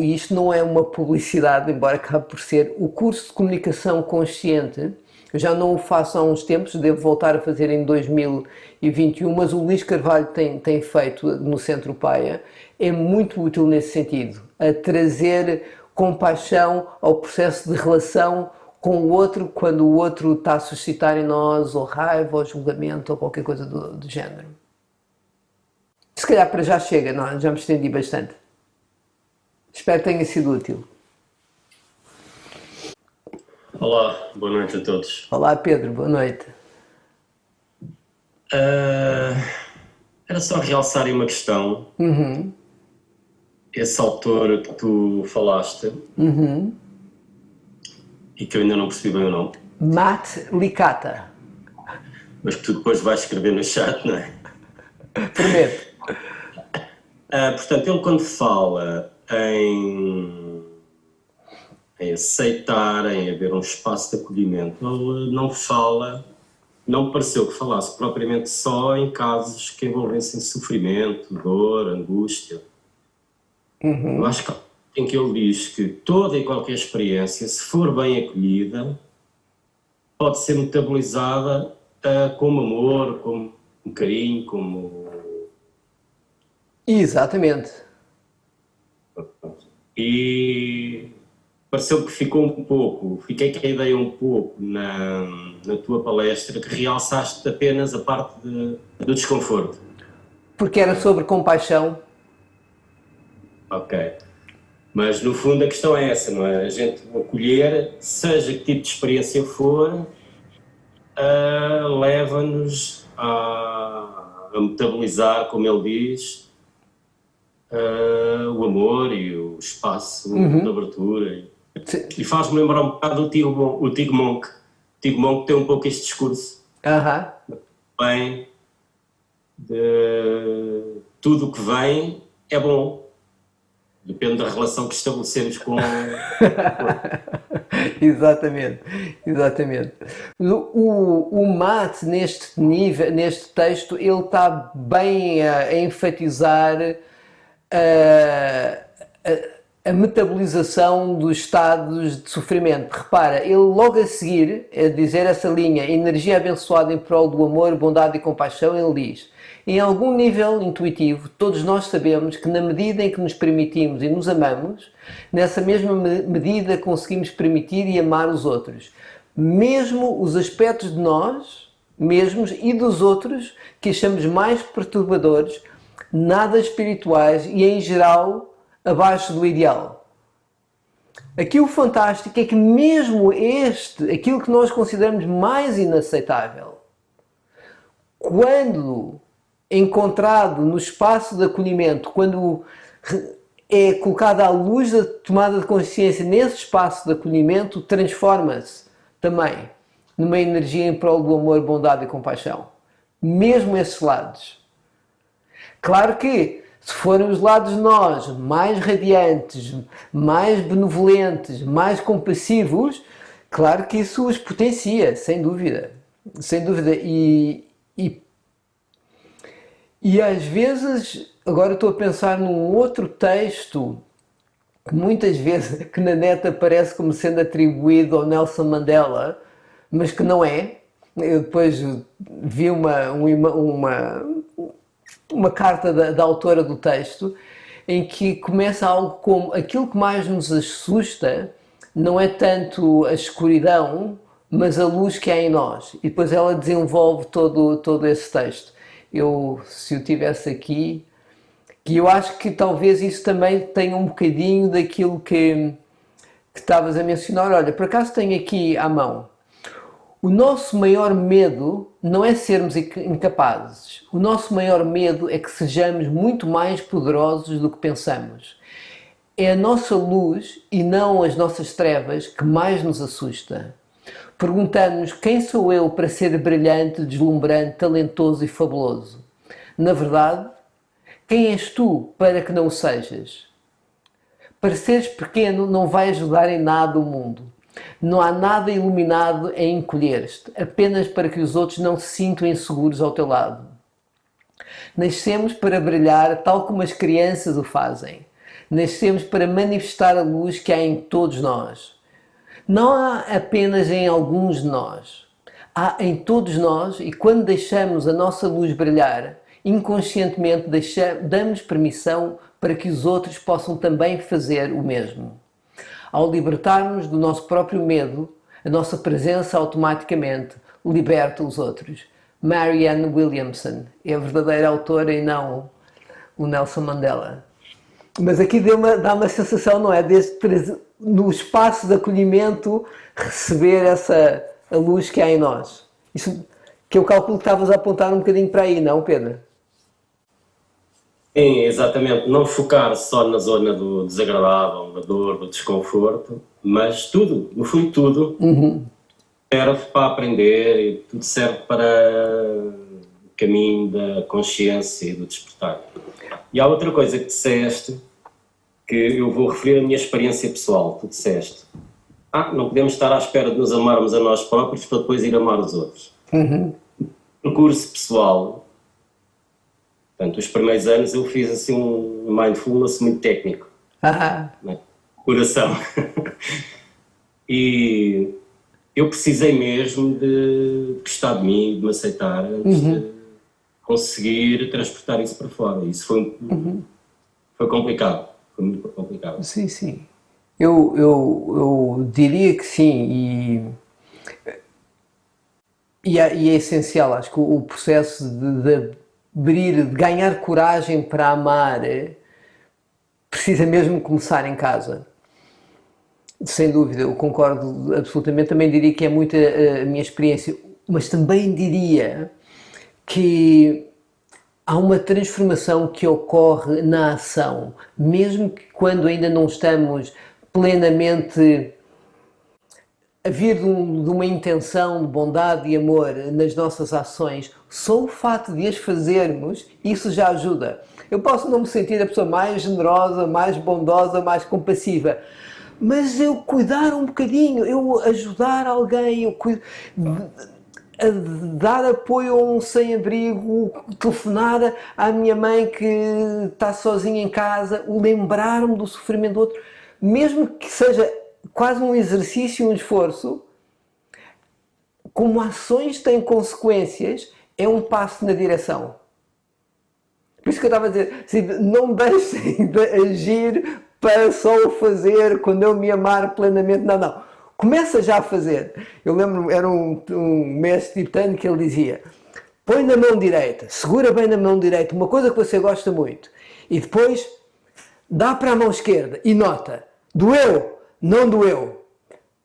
e isto não é uma publicidade, embora acabe por ser, o curso de comunicação consciente, eu já não o faço há uns tempos, devo voltar a fazer em 2021, mas o Luís Carvalho tem feito no Centro Paia, é muito útil nesse sentido, a trazer compaixão ao processo de relação com o outro, quando o outro está a suscitar em nós ou raiva, ou julgamento, ou qualquer coisa do género. Se calhar para já chega, não? Já me estendi bastante. Espero que tenha sido útil.
Olá, boa noite a todos.
Olá Pedro, boa noite.
Ah, Era só realçar aí uma questão. Esse autor que tu falaste e que eu ainda não percebi bem o nome,
Matt Licata,
mas que tu depois vais escrever no chat, não é?
prometo.
Portanto, ele quando fala em aceitar, em haver um espaço de acolhimento, ele não fala, não me pareceu que falasse propriamente só em casos que envolvessem sofrimento, dor, angústia. Eu acho que em que ele diz que toda e qualquer experiência, se for bem acolhida, pode ser metabolizada como amor, como carinho, como...
Exatamente.
E pareceu que ficou um pouco, fiquei com a ideia um pouco na tua palestra que realçaste apenas a parte do desconforto.
Porque era sobre compaixão.
Ok. Mas no fundo a questão é essa, não é? A gente acolher, seja que tipo de experiência for, leva-nos a metabolizar, como ele diz, o amor e o espaço de abertura. E faz-me lembrar um bocado o Tig Monk. O Tig Monk tem um pouco este discurso. Bem, de tudo o que vem é bom. Depende da relação que estabelecemos com...
Exatamente, exatamente. O Matt, neste nível, neste texto, ele está bem a enfatizar a metabolização dos estados de sofrimento. Repara, ele logo a seguir, a dizer essa linha, energia abençoada em prol do amor, bondade e compaixão, ele diz: em algum nível intuitivo, todos nós sabemos que na medida em que nos permitimos e nos amamos, nessa mesma medida conseguimos permitir e amar os outros. Mesmo os aspectos de nós mesmos e dos outros que achamos mais perturbadores, nada espirituais e, em geral, abaixo do ideal. Aqui o fantástico é que mesmo aquilo que nós consideramos mais inaceitável, quando encontrado no espaço de acolhimento, quando é colocada à luz da tomada de consciência nesse espaço de acolhimento, transforma-se também numa energia em prol do amor, bondade e compaixão. Mesmo esses lados. Claro que, se forem os lados de nós mais radiantes, mais benevolentes, mais compassivos, claro que isso os potencia, sem dúvida. Sem dúvida. E às vezes, agora estou a pensar num outro texto que muitas vezes que na net aparece como sendo atribuído ao Nelson Mandela, mas que não é. Eu depois vi uma carta da autora do texto em que começa algo como: aquilo que mais nos assusta não é tanto a escuridão, mas a luz que há em nós. E depois ela desenvolve todo esse texto. Se eu tivesse aqui, que eu acho que talvez isso também tenha um bocadinho daquilo que estavas a mencionar. Olha, por acaso tenho aqui à mão. O nosso maior medo não é sermos incapazes. O nosso maior medo é que sejamos muito mais poderosos do que pensamos. É a nossa luz e não as nossas trevas que mais nos assusta. Perguntamos: quem sou eu para ser brilhante, deslumbrante, talentoso e fabuloso? Na verdade, quem és tu para que não o sejas? Pareceres pequeno não vai ajudar em nada o mundo. Não há nada iluminado em encolher-te, apenas para que os outros não se sintam inseguros ao teu lado. Nascemos para brilhar tal como as crianças o fazem. Nascemos para manifestar a luz que há em todos nós. Não há apenas em alguns de nós. Há em todos nós, e quando deixamos a nossa luz brilhar, inconscientemente damos permissão para que os outros possam também fazer o mesmo. Ao libertarmos do nosso próprio medo, a nossa presença automaticamente liberta os outros. Marianne Williamson é a verdadeira autora e não o Nelson Mandela. Mas aqui dá uma sensação, não é? Deste no espaço de acolhimento, receber a luz que há em nós. Isso que eu calculo que estavas a apontar um bocadinho para aí, não, Pedro?
Sim, exatamente. Não focar só na zona do desagradável, da dor, do desconforto, mas tudo, no fundo tudo, serve para aprender e tudo serve para o caminho da consciência e do despertar. E há outra coisa que disseste, que eu vou referir a minha experiência pessoal. Tu disseste, não podemos estar à espera de nos amarmos a nós próprios para depois ir amar os outros. Percurso pessoal, portanto, os primeiros anos eu fiz assim um mindfulness muito técnico, né? Coração. E eu precisei mesmo de gostar de mim, de me aceitar, antes de conseguir transportar isso para fora. Isso foi complicado, foi muito complicado.
Sim, sim. Eu diria que sim, e é essencial. Acho que o processo de abrir, de ganhar coragem para amar, precisa mesmo começar em casa. Sem dúvida, eu concordo absolutamente. Também diria que é muito a minha experiência, mas também diria que há uma transformação que ocorre na ação, mesmo que quando ainda não estamos plenamente a vir de uma intenção de bondade e amor nas nossas ações, só o facto de as fazermos, isso já ajuda. Eu posso não me sentir a pessoa mais generosa, mais bondosa, mais compassiva, mas eu cuidar um bocadinho, eu ajudar alguém, a dar apoio a um sem-abrigo, telefonar à minha mãe que está sozinha em casa, o lembrar-me do sofrimento do outro, mesmo que seja quase um exercício, um esforço, como ações têm consequências, é um passo na direção. Por isso que eu estava a dizer, assim, não deixem de agir para só o fazer quando eu me amar plenamente. Não. Começa já a fazer. Eu lembro, era um mestre tibetano que ele dizia, põe na mão direita, segura bem na mão direita, uma coisa que você gosta muito, e depois dá para a mão esquerda e nota, doeu, não doeu.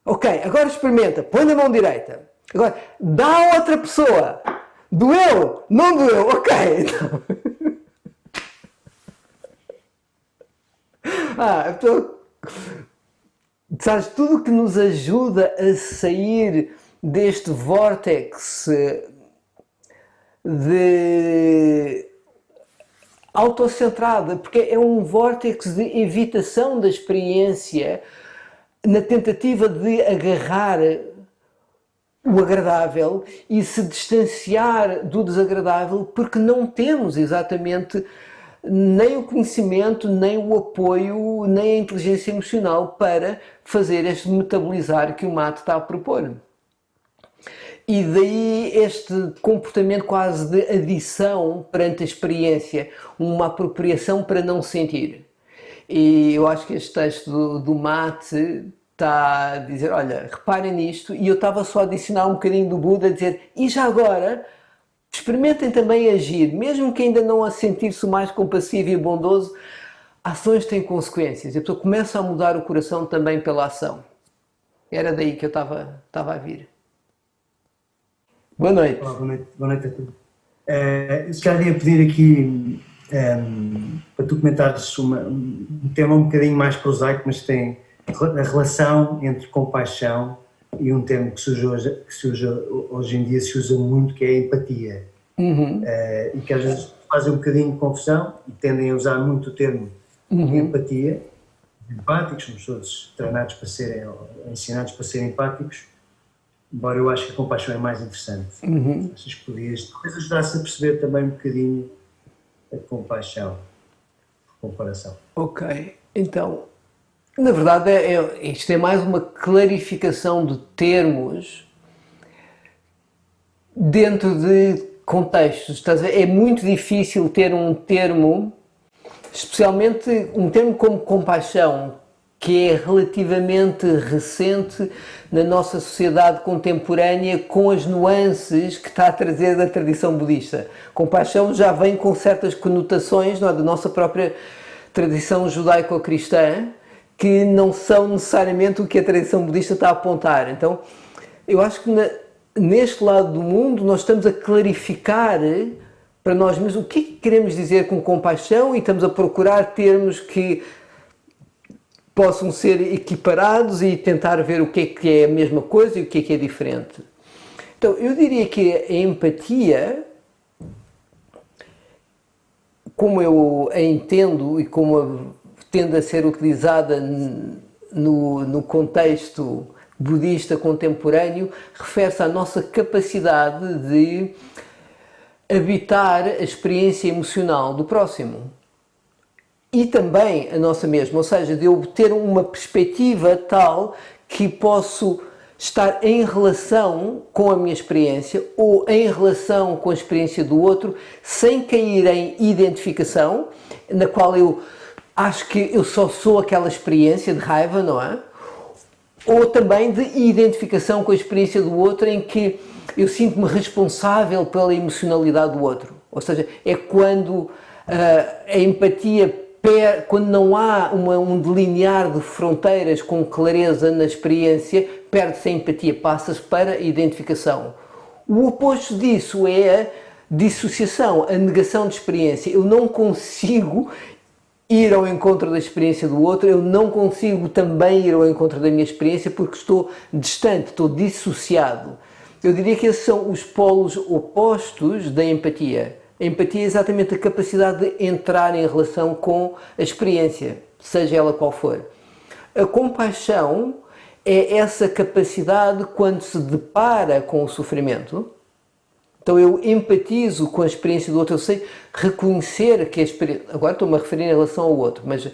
Ok, agora experimenta, põe na mão direita. Agora, dá a outra pessoa, doeu, não doeu, ok. Então... então... Sabes, tudo que nos ajuda a sair deste vórtice de autocentrada, porque é um vórtice de evitação da experiência na tentativa de agarrar o agradável e se distanciar do desagradável, porque não temos exatamente nem o conhecimento, nem o apoio, nem a inteligência emocional para fazer este metabolizar que o mate está a propor. E daí este comportamento quase de adição perante a experiência, uma apropriação para não sentir. E eu acho que este texto do mate está a dizer, olha, reparem nisto, e eu estava só a adicionar um bocadinho do Buda, a dizer, e já agora... experimentem também agir, mesmo que ainda não a sentir-se o mais compassivo e bondoso, ações têm consequências. A pessoa começa a mudar o coração também pela ação. Era daí que eu estava a vir. Boa noite.
Olá, boa noite a todos. Eu se calhar ia pedir aqui para tu comentares um tema um bocadinho mais prosaico, mas tem a relação entre compaixão e um termo que surge hoje em dia, se usa muito, que é a empatia. E que às vezes fazem um bocadinho de confusão e tendem a usar muito o termo empatia. Empáticos, somos todos treinados para serem, ensinados para serem empáticos, embora eu acho que a compaixão é mais interessante. Achas que podias talvez ajudar-se a perceber também um bocadinho a compaixão, por comparação?
Ok, então... Na verdade, isto é mais uma clarificação de termos dentro de contextos. Estás a ver? É muito difícil ter um termo, especialmente um termo como compaixão, que é relativamente recente na nossa sociedade contemporânea, com as nuances que está a trazer da tradição budista. Compaixão já vem com certas conotações, não é, da nossa própria tradição judaico-cristã, que não são necessariamente o que a tradição budista está a apontar. Então, eu acho que neste lado do mundo nós estamos a clarificar para nós mesmos o que é que queremos dizer com compaixão e estamos a procurar termos que possam ser equiparados e tentar ver o que é a mesma coisa e o que é diferente. Então, eu diria que a empatia, como eu a entendo e como tende a ser utilizada no contexto budista contemporâneo, refere-se à nossa capacidade de habitar a experiência emocional do próximo. E também a nossa mesma, ou seja, de eu ter uma perspectiva tal que posso estar em relação com a minha experiência ou em relação com a experiência do outro sem cair em identificação, na qual eu acho que eu só sou aquela experiência de raiva, não é? Ou também de identificação com a experiência do outro em que eu sinto-me responsável pela emocionalidade do outro. Ou seja, é quando a empatia, quando não há um delinear de fronteiras com clareza na experiência, perde-se a empatia, passa-se para a identificação. O oposto disso é a dissociação, a negação de experiência. Eu não consigo ir ao encontro da experiência do outro, eu não consigo também ir ao encontro da minha experiência porque estou distante, estou dissociado. Eu diria que esses são os polos opostos da empatia. A empatia é exatamente a capacidade de entrar em relação com a experiência, seja ela qual for. A compaixão é essa capacidade quando se depara com o sofrimento. Então eu empatizo com a experiência do outro, eu sei reconhecer que a experiência... Agora estou-me a referir em relação ao outro, mas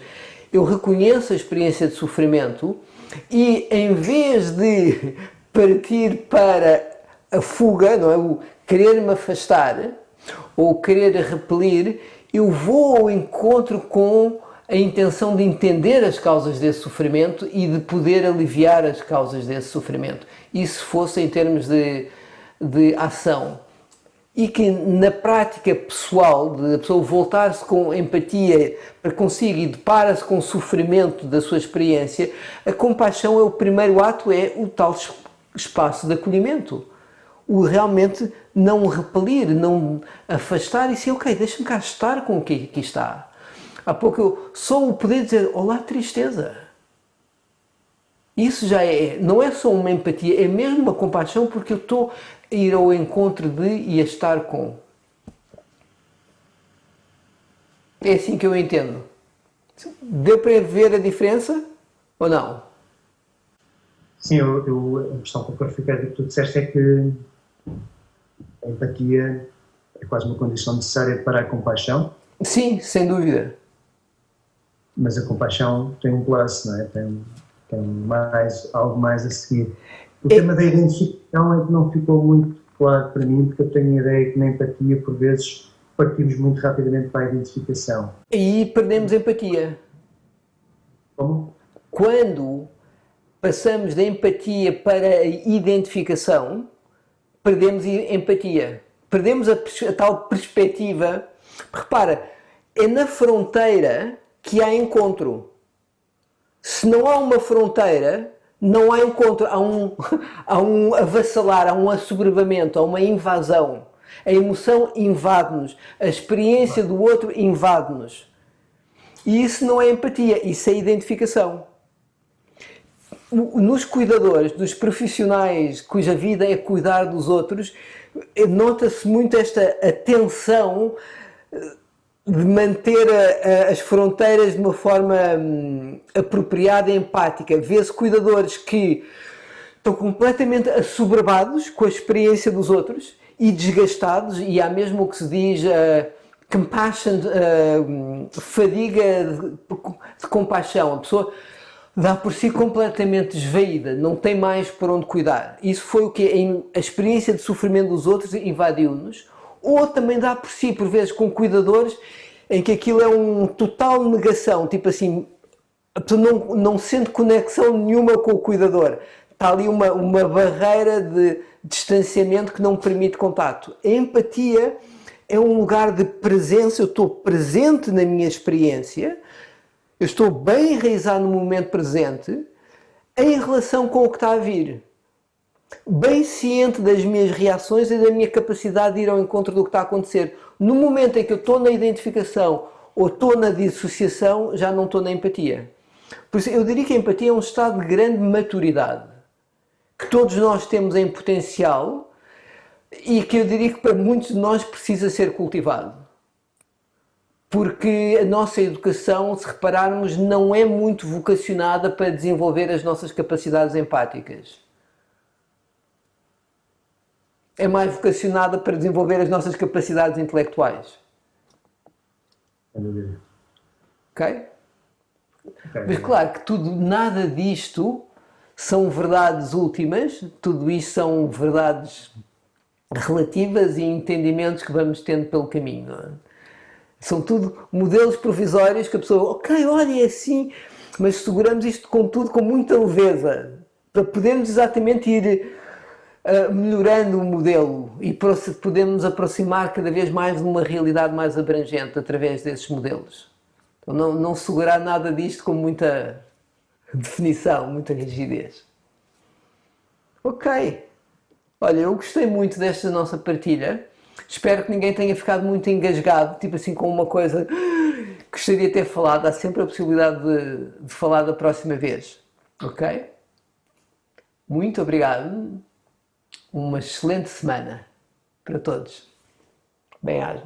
eu reconheço a experiência de sofrimento e em vez de partir para a fuga, não é? O querer me afastar ou querer repelir, eu vou ao encontro com a intenção de entender as causas desse sofrimento e de poder aliviar as causas desse sofrimento. E se fosse em termos de ação. E que na prática pessoal, de a pessoa voltar-se com empatia para consigo e depara-se com o sofrimento da sua experiência, a compaixão é o primeiro ato, é o tal espaço de acolhimento. O realmente não repelir, não afastar e dizer, ok, deixa-me cá estar com o que aqui está. Há pouco eu só o poder dizer, olá tristeza. Isso já não é só uma empatia, é mesmo uma compaixão porque eu estou a ir ao encontro de e a estar com. É assim que eu entendo. Deu para ver a diferença ou não?
Sim, a questão para clarificar o que tu disseste é que a empatia é quase uma condição necessária para a compaixão.
Sim, sem dúvida.
Mas a compaixão tem um plus, não é? Tem algo mais a seguir. O tema da identificação é que não ficou muito claro para mim, porque eu tenho a ideia que na empatia, por vezes, partimos muito rapidamente para a identificação.
E perdemos empatia.
Como?
Quando passamos da empatia para a identificação, perdemos empatia. Perdemos a tal perspectiva. Repara, é na fronteira que há encontro. Se não há uma fronteira, não há encontro, há um avassalar, há um assoberbamento, há uma invasão. A emoção invade-nos, a experiência do outro invade-nos. E isso não é empatia, isso é identificação. Nos cuidadores, nos profissionais cuja vida é cuidar dos outros, nota-se muito esta atenção de manter as fronteiras de uma forma apropriada e empática. Vê-se cuidadores que estão completamente assoberbados com a experiência dos outros e desgastados, e há mesmo o que se diz compassion, fadiga de compaixão. A pessoa dá por si completamente desvaída, não tem mais por onde cuidar. Isso foi o que a experiência de sofrimento dos outros invadiu-nos. Ou também dá por si, por vezes, com cuidadores em que aquilo é uma total negação, tipo assim, a pessoa não sente conexão nenhuma com o cuidador. Está ali uma barreira de distanciamento que não permite contato. A empatia é um lugar de presença, eu estou presente na minha experiência, Eu estou bem enraizado no momento presente em relação com o que está a vir. Bem ciente das minhas reações e da minha capacidade de ir ao encontro do que está a acontecer. No momento em que eu estou na identificação ou estou na dissociação, já não estou na empatia. Por isso, eu diria que a empatia é um estado de grande maturidade, que todos nós temos em potencial e que eu diria que para muitos de nós precisa ser cultivado. Porque a nossa educação, se repararmos, não é muito vocacionada para desenvolver as nossas capacidades empáticas. É mais vocacionada para desenvolver as nossas capacidades intelectuais. Ok? Mas claro que nada disto são verdades últimas, tudo isto são verdades relativas e entendimentos que vamos tendo pelo caminho. Não é? São tudo modelos provisórios que a pessoa, ok, olha, é assim, mas seguramos isto tudo com muita leveza, para podermos exatamente ir melhorando o modelo e podermos aproximar cada vez mais de uma realidade mais abrangente através desses modelos. Então, não segurar nada disto com muita definição, muita rigidez. Ok. Olha, eu gostei muito desta nossa partilha. Espero que ninguém tenha ficado muito engasgado, tipo assim, com uma coisa que gostaria de ter falado. Há sempre a possibilidade de falar da próxima vez. Ok? Muito obrigado. Uma excelente semana para todos. Bem-aja.